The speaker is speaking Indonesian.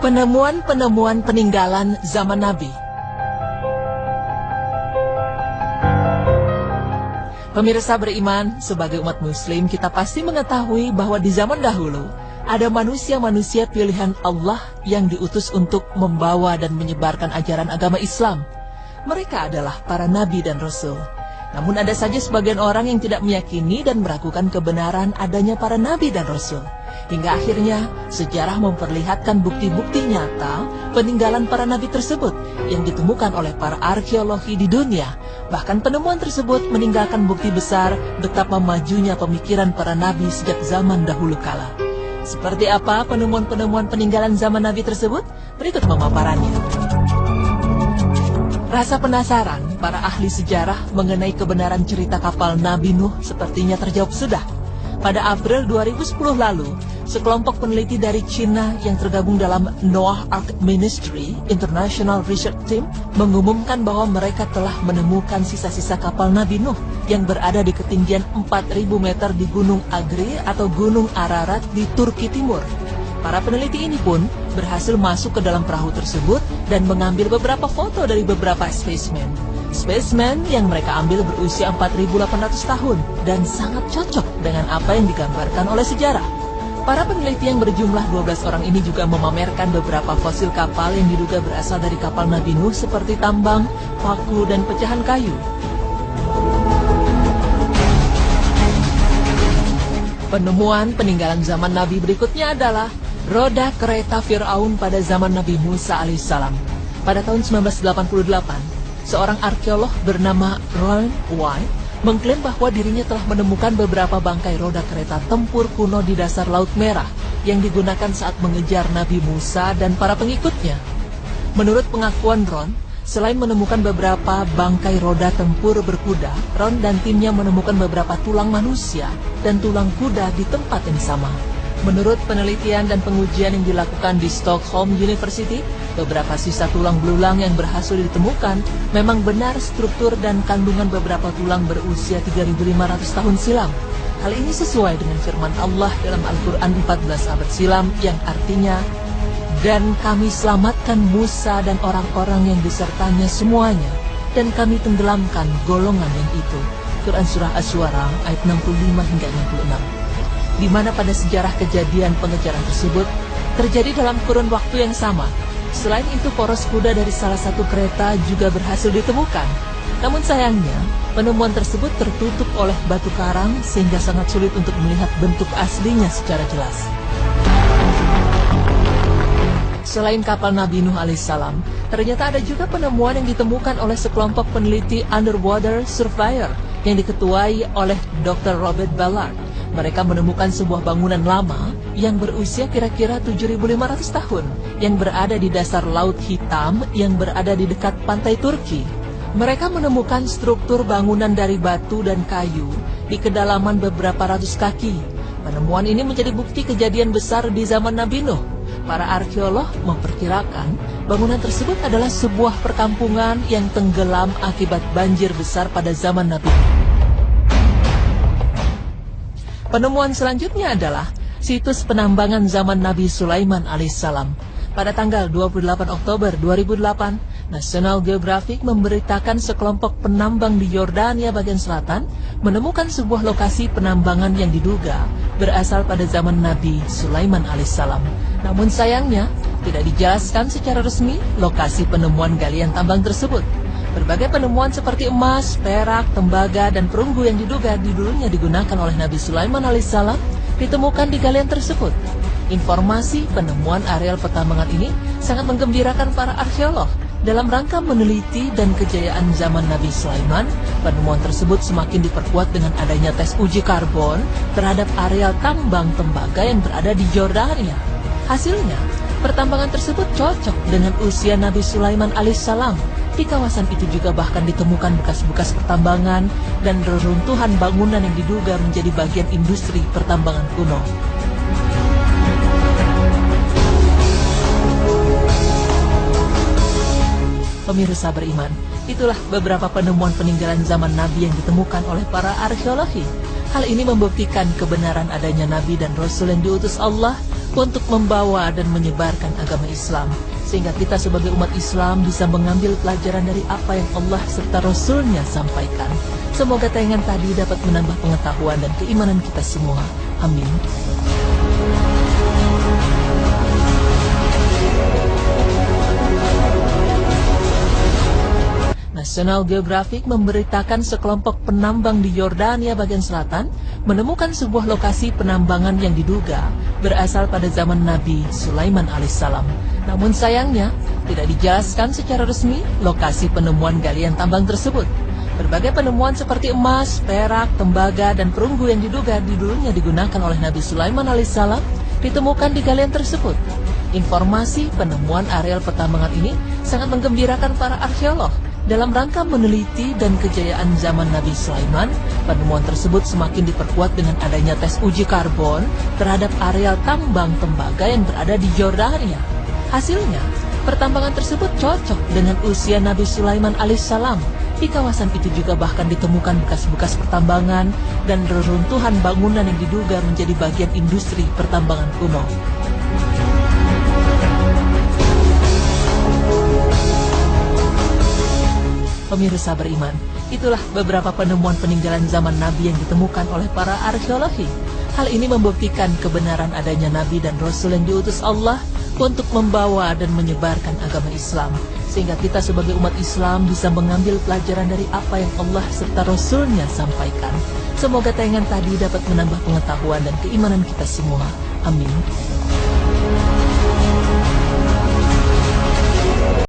Penemuan-penemuan peninggalan zaman Nabi. Pemirsa beriman, sebagai umat muslim kita pasti mengetahui bahwa di zaman dahulu ada manusia-manusia pilihan Allah yang diutus untuk membawa dan menyebarkan ajaran agama Islam. Mereka adalah para nabi dan rasul. Namun ada saja sebagian orang yang tidak meyakini dan meragukan kebenaran adanya para nabi dan rasul. Hingga akhirnya sejarah memperlihatkan bukti-bukti nyata peninggalan para nabi tersebut yang ditemukan oleh para arkeologi di dunia. Bahkan penemuan tersebut meninggalkan bukti besar betapa majunya pemikiran para nabi sejak zaman dahulu kala. Seperti apa penemuan-penemuan peninggalan zaman nabi tersebut? Berikut pemaparannya. Rasa penasaran para ahli sejarah mengenai kebenaran cerita kapal Nabi Nuh sepertinya terjawab sudah. Pada April 2010 lalu, sekelompok peneliti dari Cina yang tergabung dalam Noah Ark Ministry International Research Team mengumumkan bahwa mereka telah menemukan sisa-sisa kapal Nabi Nuh yang berada di ketinggian 4.000 meter di Gunung Agri atau Gunung Ararat di Turki Timur. Para peneliti ini pun berhasil masuk ke dalam perahu tersebut dan mengambil beberapa foto dari beberapa spesimen. Spesimen yang mereka ambil berusia 4.800 tahun dan sangat cocok dengan apa yang digambarkan oleh sejarah. Para peneliti yang berjumlah 12 orang ini juga memamerkan beberapa fosil kapal yang diduga berasal dari kapal Nabi Nuh seperti tambang, paku, dan pecahan kayu. Penemuan peninggalan zaman Nabi berikutnya adalah roda kereta Fir'aun pada zaman Nabi Musa alaihissalam. Pada tahun 1988, seorang arkeolog bernama Ron White mengklaim bahwa dirinya telah menemukan beberapa bangkai roda kereta tempur kuno di dasar Laut Merah yang digunakan saat mengejar Nabi Musa dan para pengikutnya. Menurut pengakuan Ron, selain menemukan beberapa bangkai roda tempur berkuda, Ron dan timnya menemukan beberapa tulang manusia dan tulang kuda di tempat yang sama. Menurut penelitian dan pengujian yang dilakukan di Stockholm University, beberapa sisa tulang belulang yang berhasil ditemukan memang benar struktur dan kandungan beberapa tulang berusia 3.500 tahun silam. Hal ini sesuai dengan firman Allah dalam Al-Quran 14 abad silam yang artinya, "Dan kami selamatkan Musa dan orang-orang yang besertanya semuanya, dan kami tenggelamkan golongan yang itu." Quran Surah Asy-Syu'ara ayat 65 hingga 66. Di mana pada sejarah kejadian pengejaran tersebut terjadi dalam kurun waktu yang sama. Selain itu, poros kuda dari salah satu kereta juga berhasil ditemukan. Namun sayangnya, penemuan tersebut tertutup oleh batu karang sehingga sangat sulit untuk melihat bentuk aslinya secara jelas. Selain kapal Nabi Nuh alaihissalam, ternyata ada juga penemuan yang ditemukan oleh sekelompok peneliti underwater surveyor yang diketuai oleh Dr. Robert Ballard. Mereka menemukan sebuah bangunan lama yang berusia kira-kira 7.500 tahun yang berada di dasar Laut Hitam yang berada di dekat pantai Turki. Mereka menemukan struktur bangunan dari batu dan kayu di kedalaman beberapa ratus kaki. Penemuan ini menjadi bukti kejadian besar di zaman Nabi Nuh. Para arkeolog memperkirakan bangunan tersebut adalah sebuah perkampungan yang tenggelam akibat banjir besar pada zaman Nabi Nuh. Penemuan selanjutnya adalah situs penambangan zaman Nabi Sulaiman alaihissalam. Pada tanggal 28 Oktober 2008, National Geographic memberitakan sekelompok penambang di Yordania bagian selatan menemukan sebuah lokasi penambangan yang diduga berasal pada zaman Nabi Sulaiman alaihissalam. Namun sayangnya, tidak dijelaskan secara resmi lokasi penemuan galian tambang tersebut. Berbagai penemuan seperti emas, perak, tembaga, dan perunggu yang diduga dulunya digunakan oleh Nabi Sulaiman alaihissalam ditemukan di galian tersebut. Informasi penemuan areal pertambangan ini sangat menggembirakan para arkeolog. Dalam rangka meneliti dan kejayaan zaman Nabi Sulaiman, penemuan tersebut semakin diperkuat dengan adanya tes uji karbon terhadap areal tambang tembaga yang berada di Yordania. Hasilnya, pertambangan tersebut cocok dengan usia Nabi Sulaiman alaihissalam. Di kawasan itu juga bahkan ditemukan bekas-bekas pertambangan dan reruntuhan bangunan yang diduga menjadi bagian industri pertambangan kuno. Pemirsa beriman, itulah beberapa penemuan peninggalan zaman Nabi yang ditemukan oleh para arkeologi. Hal ini membuktikan kebenaran adanya Nabi dan Rasul yang diutus Allah untuk membawa dan menyebarkan agama Islam, sehingga kita sebagai umat Islam bisa mengambil pelajaran dari apa yang Allah serta Rasulnya sampaikan. Semoga tayangan tadi dapat menambah pengetahuan dan keimanan kita semua. Amin. National Geographic memberitakan sekelompok penambang di Yordania bagian selatan menemukan sebuah lokasi penambangan yang diduga berasal pada zaman Nabi Sulaiman alaihissalam. Namun sayangnya, tidak dijelaskan secara resmi lokasi penemuan galian tambang tersebut. Berbagai penemuan seperti emas, perak, tembaga, dan perunggu yang diduga dulunya digunakan oleh Nabi Sulaiman alaihissalam ditemukan di galian tersebut. Informasi penemuan areal pertambangan ini sangat menggembirakan para arkeolog. Dalam rangka meneliti dan kejayaan zaman Nabi Sulaiman, penemuan tersebut semakin diperkuat dengan adanya tes uji karbon terhadap areal tambang tembaga yang berada di Yordania. Hasilnya, pertambangan tersebut cocok dengan usia Nabi Sulaiman alaihissalam. Di kawasan itu juga bahkan ditemukan bekas-bekas pertambangan dan reruntuhan bangunan yang diduga menjadi bagian industri pertambangan kuno. Pemirsa beriman, itulah beberapa penemuan peninggalan zaman Nabi yang ditemukan oleh para arkeologi. Hal ini membuktikan kebenaran adanya Nabi dan Rasul yang diutus Allah untuk membawa dan menyebarkan agama Islam, sehingga kita sebagai umat Islam bisa mengambil pelajaran dari apa yang Allah serta Rasulnya sampaikan. Semoga tayangan tadi dapat menambah pengetahuan dan keimanan kita semua. Amin.